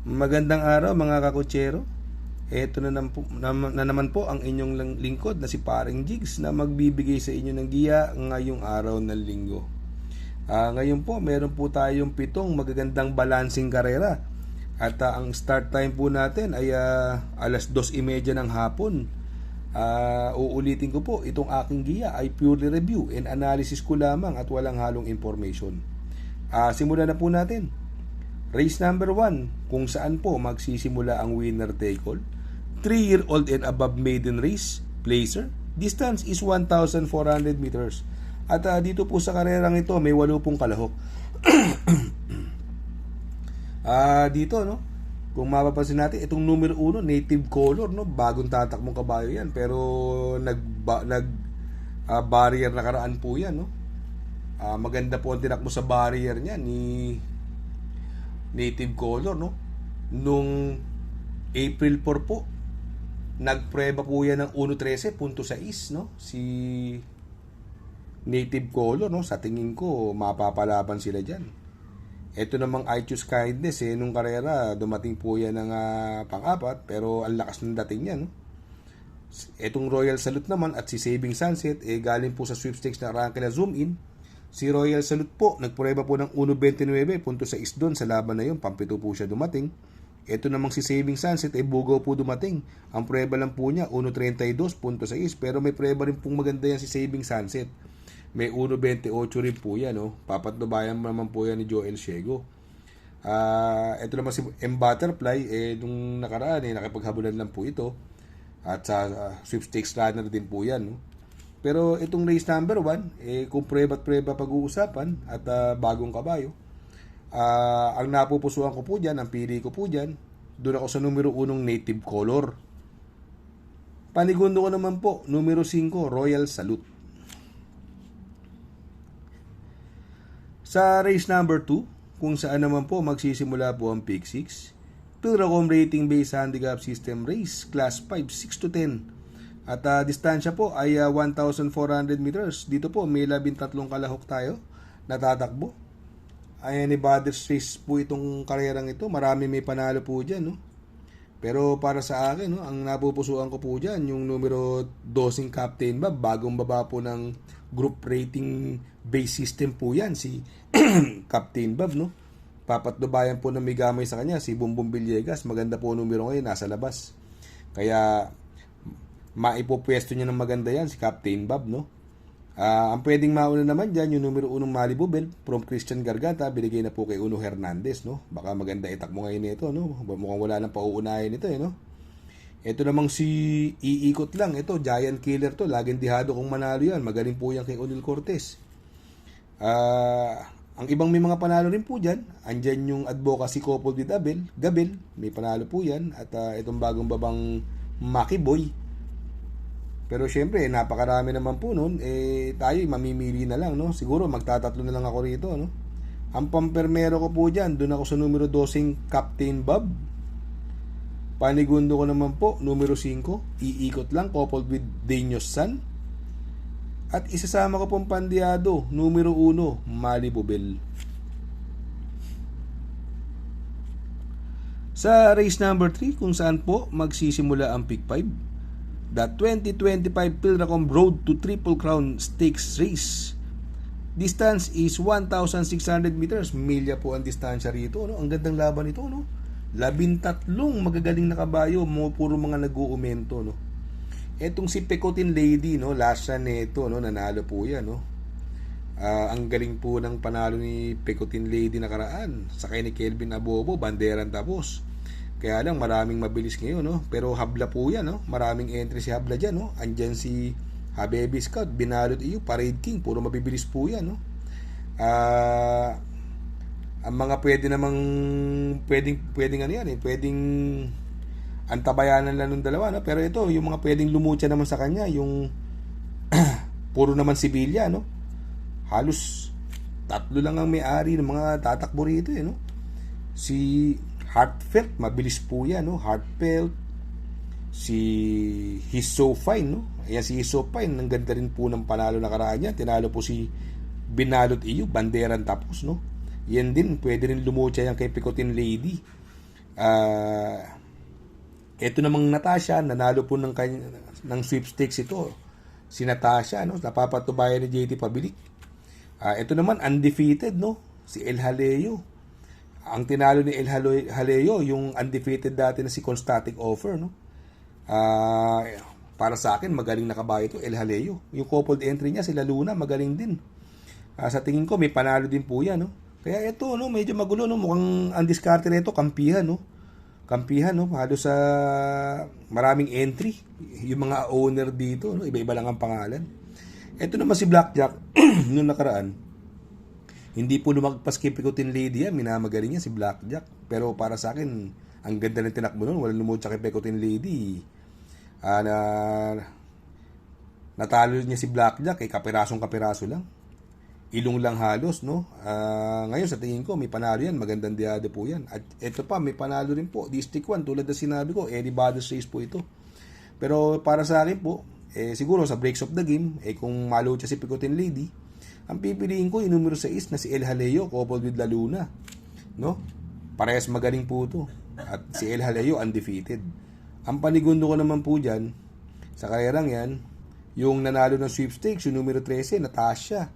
Magandang araw mga kakutsero. Ito na naman po ang inyong lingkod na si Paring Jigs na magbibigay sa inyo ng giya ngayong araw ng linggo. Ngayon po meron po tayong 7 magagandang balancing karera. At ang start time po natin ay alas 2:30 ng hapon. Uulitin ko po, itong aking giya ay purely review and analysis ko lamang at walang halong information. Simulan na po natin. Race number 1, kung saan po magsisimula ang winner take all. 3-year-old and above maiden race, placer. Distance is 1,400 meters. At dito po sa karerang ito, may 8 pong kalahok. Dito, no? Kung mapapansin natin, itong numero 1, native color, no? Bagong tatakbong kabayo yan. Pero barrier na karaan po yan, no? Maganda po ang tinakbo sa barrier niya ni native color, no? Nung April 4 po, nagpreba po yan ng 1.13.6, no? Si native color, no? Sa tingin ko, mapapalaban sila dyan. Ito namang I Choose Kindness, nung karera, dumating po yan ng pang-4, pero ang lakas ng dating niya, no? Etong Royal Salute naman at si Saving Sunset, galing po sa sweepstakes na ranking na zoom in. Si Royal Salute po, nagprueba po ng 1.29.6 doon sa laban na yun. Pampito po siya dumating. Ito namang si Saving Sunset, bugaw po dumating. Ang prueba lang po niya, 1.32.6. Pero may prueba rin pong maganda yan si Saving Sunset. May 1.28 rin po yan, no? Papatnubayan naman po yan ni Joel Ciego. Ito naman si M. Butterfly, nung nakaraan, nakipaghabulan lang po ito. At sa sweepstakes runner din po yan, no? Pero itong race number 1, kung preba pag-uusapan at bagong kabayo, ang napupusuan ko po dyan, ang pili ko po dyan, doon ako sa numero 1 native color. Panigundo ko naman po, numero 5, Royal Salute. Sa race number 2, kung saan naman po magsisimula po ang pick 6, Pilracom rating based handicap system race, class 5, 6 to 10. At distansya po ay 1,400 meters. Dito po may 13 kalahok tayo natatakbo. Ayan, ni Brothers Race po itong karerang ito. Marami may panalo po dyan, no? Pero para sa akin, no, ang napupusuan ko po dyan, yung numero 12 Captain Bob. Bagong baba po ng group rating base system po yan, si Captain Bob, no? Papatnubayan po ng may gamay sa kanya, si Bumbong Villegas. Maganda po numero ngayon, nasa labas. Kaya maipopwesto niya ng maganda yan si Captain Bob, no? Ang pwedeng mauna naman dyan yung numero 1 Malibu Bell from Christian Garganta, binigay na po kay Uno Hernandez, no? Baka maganda itakbo ngayon nito, no? Mukhang wala nang pauunahin ito, no? Ito namang si iikot lang, ito Giant Killer to, laging dihado kung manalo yan, magaling po yan kay Onil Cortez. Ang ibang may mga panalo rin po dyan, andyan yung Advocacy Couple with Gabel, may panalo po yan, at itong bagong babang Maki Boy. Pero syempre, napakarami naman po nun, tayo mamimili na lang, no? Siguro magtatatlo na lang ako rito, no? Ang pampermero ko po dyan, doon ako sa numero 12 Captain Bob. Panigundo ko naman po, numero 5, iikot lang, coupled with Daniel San. At isasama ko pong pandiado, numero 1, Malibu Bell. Sa race number 3, kung saan po magsisimula ang pick 5, the 2025 Pilracom Road to Triple Crown Stakes Race. Distance is 1,600 meters. Milya po ang distansya rito, no? Ang gandang laban ito, no? 13 magagaling na kabayo, puro mga nag-uumento, no? Etong si Pecotin Lady, no? Last yan nito, no? Nanalo po yan, no? Ang galing po ng panalo ni Pecotin Lady nakaraan. Sakay ni Kelvin Abobo, banderan tapos. Kaya lang maraming mabilis ngayon, no? Pero habla po yan, no? Maraming entry si habla dyan, no? Andyan si Habibi Scout, binalot iyo, Parade King, puro mabibilis po yan, no? Ang mga pwede namang pwedeng ano yan, pwedeng antabayanan lang ng dalawa, no? Pero ito, yung mga pwedeng lumutya naman sa kanya, yung puro naman Sibilya, no? Halos 3 lang ang may-ari ng mga tatakbo rito, no? Si Heartfelt, mabilis po yan, no? Heartfelt, si He's So Fine, no? Ayan, si He's So Fine, ang ganda rin po ng panalo na karaan niya. Tinalo po si Binalot iyo, banderan tapos, no? Yan din, pwede rin lumutya yan kay Picotin Lady. Ah, ito namang Natasha, nanalo po ng sweepstakes ito. Si Natasha, no? Napapatubayan ni JT Pabilik. Ito naman, undefeated, no? Si El Haleo. Ang tinalo ni El Haleo, yung undefeated dati na si Constatic Offer, no? Ah, para sa akin, magaling na kabayo ito, El Haleo. Yung coupled entry niya, sila Luna, magaling din. Sa tingin ko, may panalo din po yan, no? Kaya ito, no, medyo magulo, no? Mukhang undiscarded ito, kampihan, no? Kampihan, no? Halos sa maraming entry. Yung mga owner dito, no? Iba-iba lang ang pangalan. Ito naman si Blackjack, nung nakaraan, hindi po lumagpas kay Pekutin Lady yan. Minamagaling niya si Blackjack. Pero para sa akin, ang ganda ng tinakbo nun. Walang lumutsa kay Pekutin Lady. Natalo niya si Blackjack. Kapirasong-kapiraso lang. Ilong lang halos, no? Ngayon, sa tingin ko, may panalo yan. Magandang diado po yan. At ito pa, may panalo rin po. District 1, tulad na sinabi ko, anybody's race po ito. Pero para sa akin po, siguro sa breaks of the game, kung malutsa si Pekutin Lady, ang pipiliin ko yung numero 6 na si El Haleo coupled with La Luna, no? Parehas magaling po ito. At si El Haleo undefeated. Ang panigundo ko naman po dyan, sa karerang yan, yung nanalo ng sweepstakes, yung numero 13, Natasha.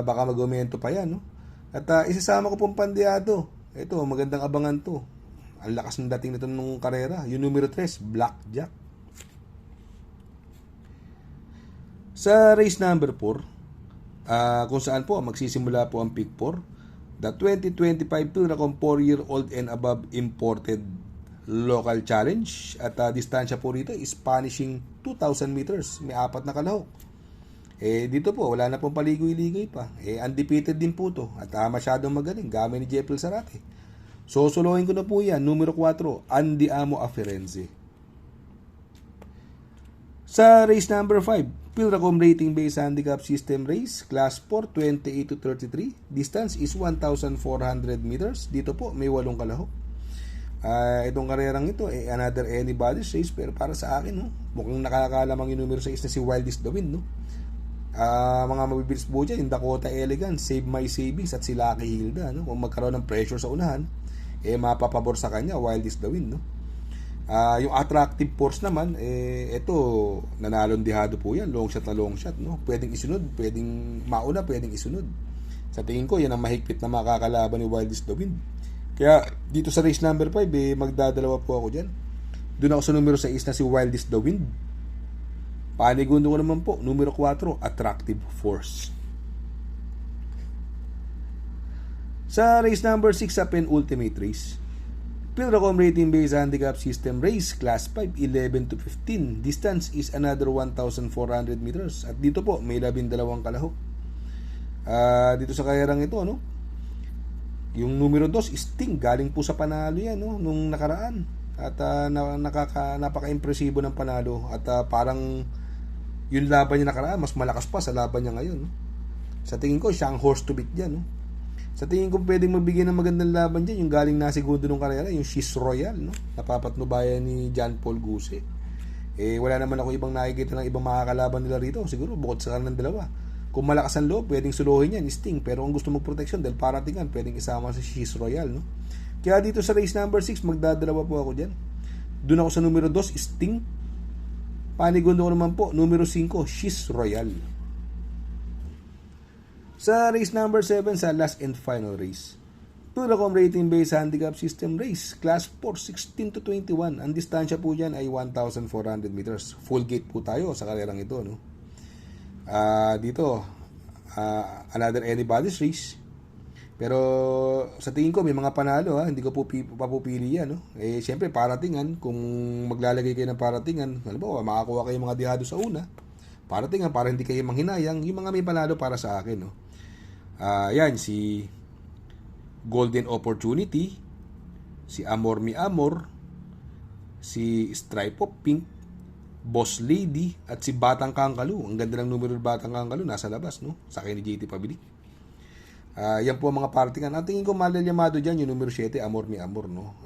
Baka mag-aumento pa yan, no? At isasama ko pong pandiado. Ito, magandang abangan to. Ang lakas ng dating nito nung karera. Yung numero 3, Blackjack. Sa race number 4, kung saan po magsisimula po ang Pick 4, the 2025 Pilracom 4-year-old and above imported local challenge. At distansya po rito is punishing 2,000 meters. May 4 na kalahok. Dito po, wala na pong paligoy-ligoy pa. Undefeated din po to. At masyadong magaling. Gamay ni Jeffrey Sarate. Solohin ko na po yan. Numero 4, Andiamo Aferenze. Sa race number 5, Pilracom Rating Based Handicap System Race, Class 4, 28 to 33. Distance is 1,400 meters. Dito po, may 8 kalahok. Itong karerang ito, another anybody's race. Pero para sa akin, no, mukhang nakakalamang yung numero 6 na si Wildest the Wind, no? Mga mabibilis po dyan, yung Dakota Elegance, Save My Savings at si Lucky Hilda, no? Kung magkaroon ng pressure sa unahan, mapapabor sa kanya, Wildest the Wind, no? Yung attractive force naman, ito, nanalong dihado po yan, long shot na long shot, no? Pwedeng isunod, pwedeng mauna, pwedeng isunod. Sa tingin ko, yan ang mahigpit na makakalaban ni Wildest the Wind. Kaya, dito sa race number 5, magdadalawa po ako dyan. Doon ako sa numero 6 na si Wildest the Wind. Panigundo ko naman po, numero 4, Attractive Force. Sa race number 6 sa penultimate race, Pilracom Rating Based Handicap System Race, Class 5, 11 to 15. Distance is another 1,400 meters. At dito po, may 12 kalahok. Dito sa karerang ito, no? Yung numero 2, Sting. Galing po sa panalo yan, no? Nung nakaraan. At napaka-impresibo ng panalo. At parang yung laban niya nakaraan, mas malakas pa sa laban niya ngayon, no? Sa tingin ko, siya ang horse to beat dyan, no? Sa tingin ko pwedeng magbigay ng magandang laban dyan, yung galing na segundo nung karera, yung She's Royal, no? Napapatnubayan ni John Paul Guse. Wala naman ako ibang nakikita ng ibang makakalaban nila rito. Siguro, bukod sa kanan dalawa. Kung malakas ang loob, pwedeng suluhin yan, Sting. Pero kung gusto mag-protection, dahil paratingan, pwedeng isama si She's Royal, no? Kaya dito sa race number 6, magdadalawa po ako dyan. Doon ako sa numero 2, Sting. Panigundo ko naman po, numero 5, She's Royal. Sa race number 7, sa last and final race, Pilracom Rating Based Handicap System Race, Class 4, 16 to 21. Ang distansya po dyan ay 1,400 meters. Full gate po tayo sa karerang ito, no? Dito, another anybody's race. Pero sa tingin ko, may mga panalo, ha? Hindi ko po papupili yan, no? Siyempre, paratingan. Kung maglalagay kayo ng paratingan, alam mo, makakuha kayo mga dihado sa una. Paratingan, para hindi kayo manghinayang. Yung mga may panalo para sa akin, no? Yan, si Golden Opportunity, si Amor Mi Amor, si Stripe of Pink, Boss Lady, at si Batang Kangkalu. Ang ganda ng numero ng Batang Kangkalu, nasa labas, no? Sa akin ni JT Pabilik. Yan po ang mga partingan. Ang tingin ko malalyamado dyan, yung numero 7, Amor Mi Amor, no?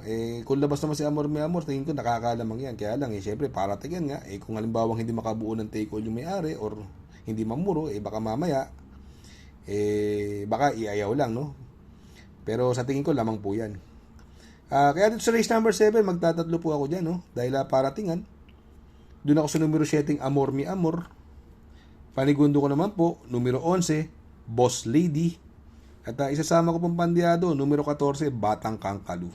Kung labas naman si Amor Mi Amor, tingin ko nakakalamang yan. Kaya lang, syempre, paratingan nga. Kung halimbawa hindi makabuo ng take all yung may-ari or hindi mamuro, baka mamaya, baka iayaw lang, no? Pero sa tingin ko, lamang po yan. Kaya dito sa race number 7, magtatatlo po ako dyan, no? Dahil paratingan. Doon ako sa numero 7, Amor Mi Amor. Panigundo ko naman po, numero 11, Boss Lady. At isasama ko pong pandiado, numero 14, Batang Kangkalu.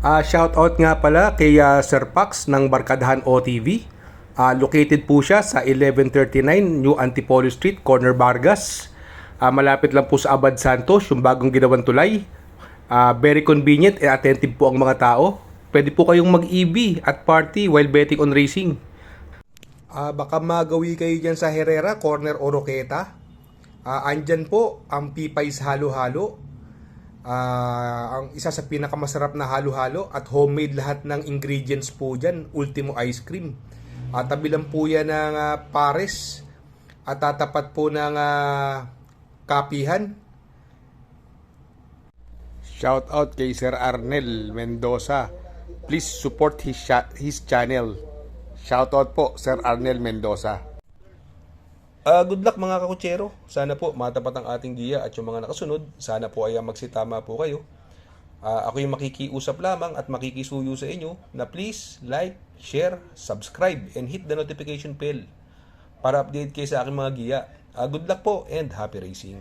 Shoutout nga pala kay Sir Pax ng Barkadahan OTV. Located po siya sa 1139 New Antipolo Street, Corner Vargas. Malapit lang po sa Abad Santos, yung bagong ginawang tulay. Very convenient and attentive po ang mga tao. Pwede po kayong mag-EB at party while betting on racing. Baka magawi kayo dyan sa Herrera, Corner Oroqueta. Andyan po ang Pipay's Halo-Halo. Ang isa sa pinakamasarap na halo-halo at homemade lahat ng ingredients po dyan. Ultimo Ice Cream. Tabi lang po yan ng Pares at tatapat po ng Kapihan. Shout out kay Sir Arnel Mendoza. Please support his channel. Shout out po Sir Arnel Mendoza. Good luck mga kakutsero. Sana po matapat ang ating giya at yung mga nakasunod. Sana po ay magsitama po kayo. Ako yung makikiusap lamang at makikisuyo sa inyo na please like, share, subscribe, and hit the notification bell para update kayo sa aking mga giya. Good luck po and happy racing.